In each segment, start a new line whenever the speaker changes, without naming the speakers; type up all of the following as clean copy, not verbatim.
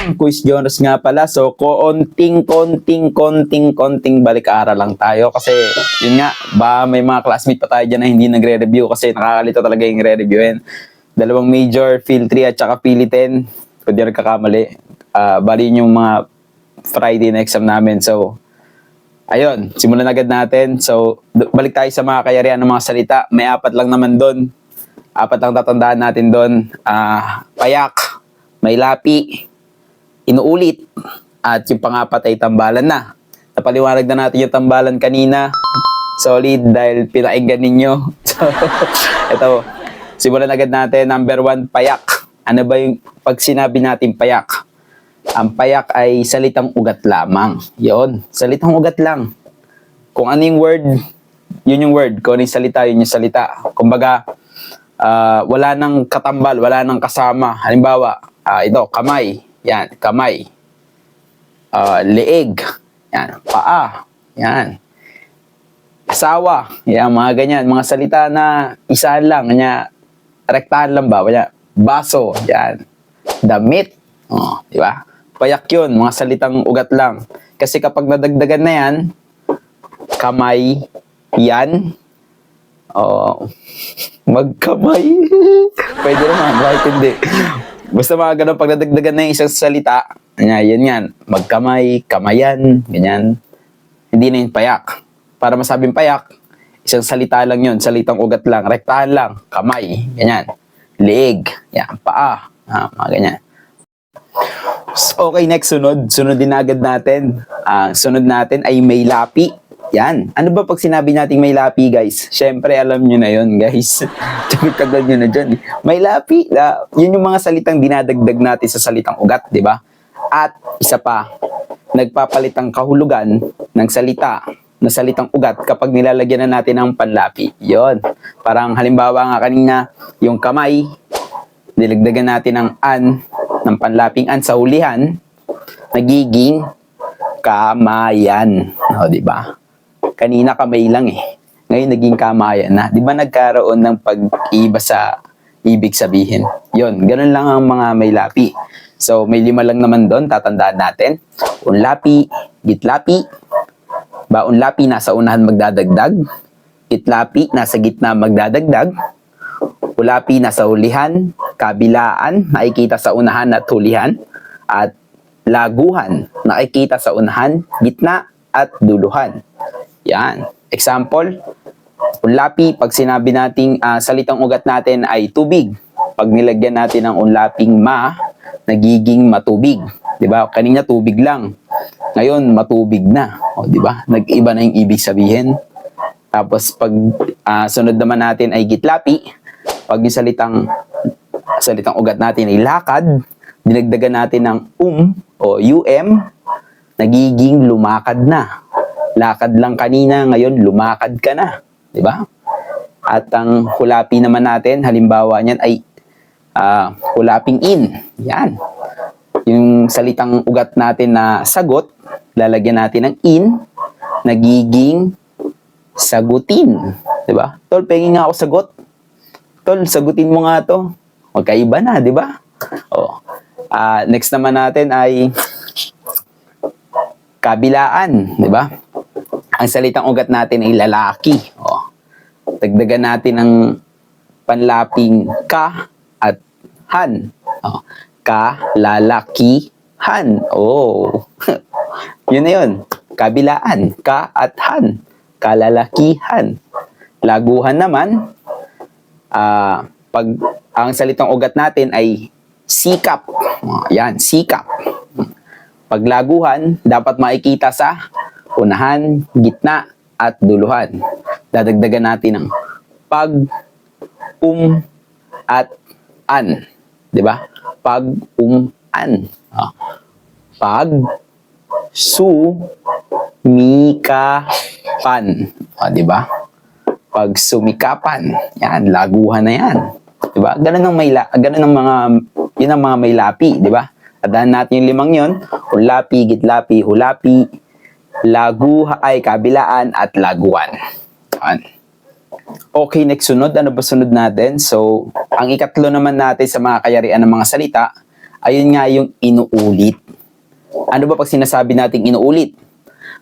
Kamusta? Quiz Jonas nga pala. So, konting balik-aral lang tayo. Kasi, yun nga, ba may mga classmate pa tayo dyan na hindi nagre-review kasi nakakalito talaga yung re-reviewin. Dalawang major, Phil 3 at saka Phil 10. Kung di nagkakamali. Bali yung mga Friday na exam namin. So, ayun, simulan agad natin. So, balik tayo sa mga kayarihan ng mga salita. May apat lang naman doon. Apat lang tatandaan natin doon. Payak, may lapi, inuulit, at yung pangapat ay tambalan na. Napaliwanag na natin yung tambalan kanina. Solid dahil pinakinggan ninyo. So, ito, simulan agad natin. Number 1, payak. Ano ba yung pag sinabi natin payak? Ang payak ay salitang ugat lamang. Yun, salitang ugat lang. Kung ano yung word, yun yung word. Kung ano yung salita, yun yung salita. Kumbaga, wala nang katambal, wala nang kasama. Halimbawa, ito, kamay. Yan, kamay. Leeg. Yan, paa. Yan. Asawa. Yan, mga ganyan. Mga salita na isahan lang. Kanya, rektahan lang ba? Kanya, baso. Yan. Damit. Di ba? Payak yun. Mga salitang ugat lang. Kasi kapag nadagdagan na yan, kamay, yan. Magkamay. Pwede naman, bakit hindi? Basta mga ganun, pag nadagdagan na yung isang salita, yan yan, magkamay, kamayan, ganyan. Hindi na yung payak. Para masabing payak, isang salita lang yun, salitang ugat lang, rektahan lang, kamay, ganyan. Leeg, yan, paa, mga ganyan. Okay, next, sunod din agad natin. Sunod natin ay may lapi. Yan. Ano ba pag sinabi nating may lapi, guys? Siyempre, alam nyo na yun, guys. Tagal nyo na dyan. May lapi. Yun yung mga salitang dinadagdag natin sa salitang ugat, di ba? At isa pa, nagpapalit ang kahulugan ng salita na salitang ugat kapag nilalagyan na natin ng panlapi. Yun. Parang halimbawa nga kanina, yung kamay, nilagdagan natin ng an, ng panlaping an sa hulihan, nagiging kamayan. O, di ba? Kanina kamay lang eh. Ngayon naging kamayan na. Di ba nagkaroon ng pag-iba sa ibig sabihin? Yun, ganun lang ang mga may lapi. So, may 5 lang naman doon, tatandaan natin. Unlapi, gitlapi, baunlapi, nasa unahan magdadagdag. Gitlapi, nasa gitna magdadagdag. Ulapi, nasa hulihan. Kabilaan, nakikita sa unahan at hulihan. At laguhan, nakikita sa unahan, gitna, at duluhan. Yan. Example, unlapi, pag sinabi nating salitang ugat natin ay tubig. Pag nilagyan natin ng unlaping ma, nagiging matubig. 'Di ba? Kanina tubig lang. Ngayon matubig na. O 'di ba? Nag-iba na 'yung ibig sabihin. Tapos pag sunod naman natin ay gitlapi, pag 'yung salitang ugat natin ay lakad, dinagdagan natin ng o nagiging lumakad na. Lakad lang kanina, ngayon lumakad ka na, 'di ba? At ang hulapi naman natin, halimbawa niyan ay hulaping in. Yan. Yung salitang ugat natin na sagot, lalagyan natin ng in, nagiging sagutin, 'di ba? Tol, pengin nga ako sagot. Tol, sagutin mo nga 'to. Magkaiba na, 'di ba? Next naman natin ay kabilaan, 'di ba? Ang salitang ugat natin ay lalaki. Dagdagan natin ng panlaping ka at han. Kalalakihan. Yun na yun. Kabilaan. Ka at han. Kalalakihan. Laguhan naman, pag ang salitang ugat natin ay sikap. Yan, sikap. Paglaguhan, dapat makikita sa unahan, gitna, at duluhan. Dadagdagan natin ng pag, at an. 'Di ba? Pag, an. Pag, sumikapan. 'Di ba? Pag sumikapan. Yan, laguhan na yan. 'Di ba? Ganun ang mga, yun ang mga may lapi, 'di ba? Tandaan natin yung 5 yun. Unlapi, gitlapi, hulapi, kabilaan, at laguan. Okay, next sunod. Ano ba sunod natin? So, ang ikatlo naman natin sa mga kayarian ng mga salita Ayun nga yung inuulit. Ano ba pag sinasabi nating inuulit?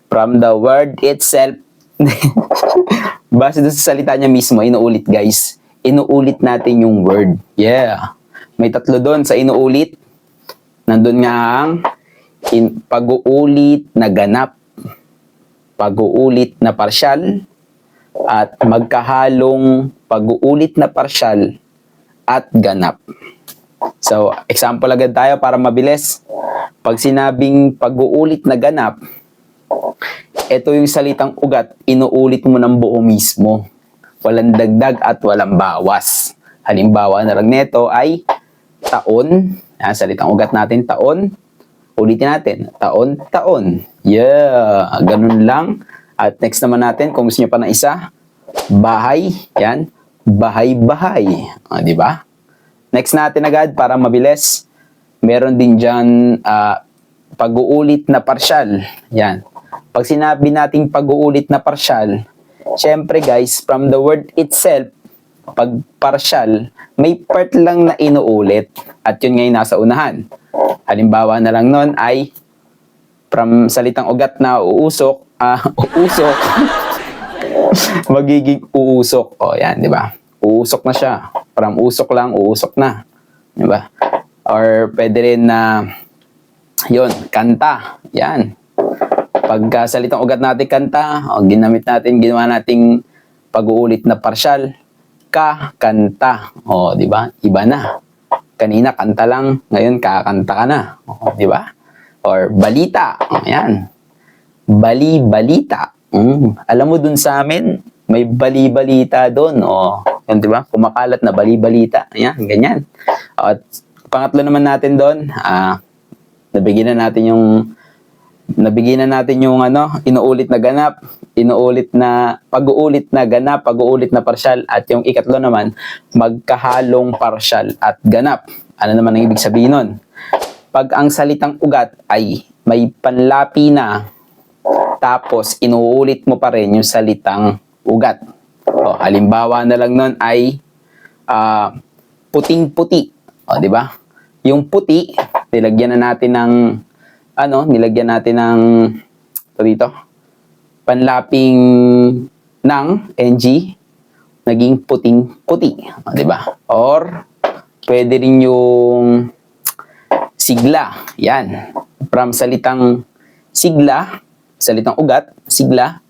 From the word itself, base doon sa salita niya mismo, inuulit guys. Inuulit natin yung word. Yeah. May tatlo doon sa inuulit. Nandun nga ang pag-uulit na ganap, pag-uulit na parsyal, at magkahalong pag-uulit na parsyal at ganap. So, example agad tayo para mabilis. Pag sinabing pag-uulit na ganap, ito yung salitang ugat, inuulit mo ng buo mismo. Walang dagdag at walang bawas. Halimbawa na lang nito ay taon. Salitang ugat natin, taon. Ulitin natin, taon, taon. Yeah, ganun lang. At next naman natin, kung gusto nyo pa ng isa, bahay. Yan, bahay, bahay. Di ba? Next natin agad para mabilis. Meron din dyan pag-uulit na parsyal. Yan. Pag sinabi nating pag-uulit na parsyal, syempre guys, from the word itself, pag parsyal, may part lang na inuulit. At yun ngayon nasa unahan. Halimbawa na lang nun ay from salitang ugat na uusok, uusok, magiging uusok. O yan, di ba? Uusok na siya. From usok lang, uusok na. Di ba? Or pwede rin na, yun, kanta. Yan. Pagka salitang ugat natin kanta, ginamit natin, ginawa nating pag-uulit na parsyal, kanta. O, di ba? Iba na. Kanina kanta lang, ngayon kakanta ka na. O, di ba? Or balita. Ayan. Bali-balita. Alam mo dun sa amin, may bali-balita dun. O, yun, di ba? Kumakalat na bali-balita. Ayan, ganyan. At pangatlo naman natin dun, nabigyan na natin yung inuulit na ganap, inuulit na pag-uulit na ganap, pag-uulit na parsyal, at yung ikatlo naman, magkahalong parsyal at ganap. Ano naman ang ibig sabihin nun? Pag ang salitang ugat ay may panlapi na, tapos inuulit mo pa rin yung salitang ugat. O, halimbawa na lang nun ay puting-puti. O, di ba? Yung puti, nilagyan natin ng dito, panlaping ng ng, naging puting-puti. O, di ba? Or, pwede rin yung sigla. Yan. From salitang sigla, salitang ugat, sigla,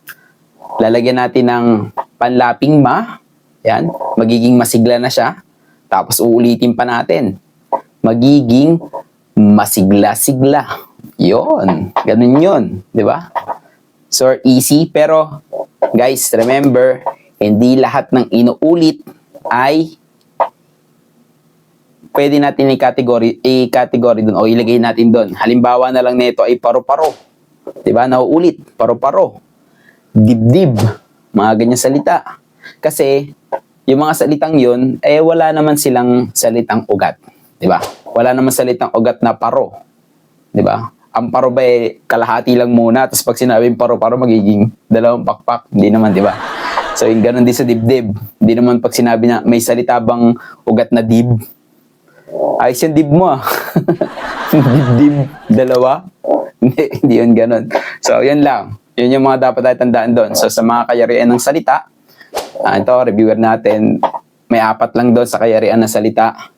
lalagyan natin ng panlaping ma. Yan. Magiging masigla na siya. Tapos, uulitin pa natin. Magiging masigla-sigla. Yon, ganun yun, di ba? So, easy, pero guys, remember, hindi lahat ng inuulit ay pwede natin i-category dun o ilagay natin dun. Halimbawa na lang nito ay paro-paro. Di ba? Nauulit, paro-paro. Dibdib, mga ganyan salita. Kasi, yung mga salitang yun, wala naman silang salitang ugat. Di ba? Wala naman salitang ugat na paro. Di ba? Ang paro ba kalahati lang muna, tapos pag sinabing paro-paro, magiging dalawang pakpak. Hindi naman, di ba? So, yung ganun din sa dibdib. Hindi naman pag sinabi na may salita bang ugat na dib. Ayos yung dib mo ah. Dib-dib, dalawa. Hindi yun ganun. So, yun lang. Yun yung mga dapat tayo tandaan doon. So, sa mga kayarian ng salita, ito, reviewer natin, may 4 lang doon sa kayarian ng salita.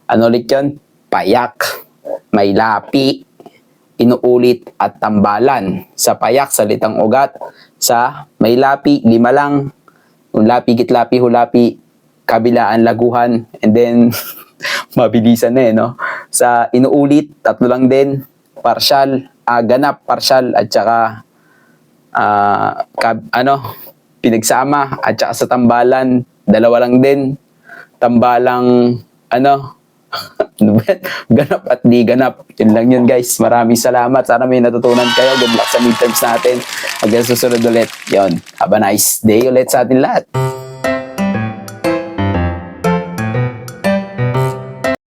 Ano ulit yun? Payak, may lapi, inuulit at tambalan. Sa payak, salitang ugat. Sa may lapi, 5 lang. Yung lapi, gitlapi, hulapi, kabilaan, laguhan. And then, mabilisan na no? Sa inuulit, 3 lang din. Parsyal, ganap, parsyal, at saka, pinagsama. At saka sa tambalan, 2 lang din. Tambalang, ganap at di ganap. Yun lang yun guys. Maraming salamat. Sana may natutunan kayo. Good luck sa midterms natin. Hanggang susunod ulit. Yun. Have a nice day ulit sa atin lahat.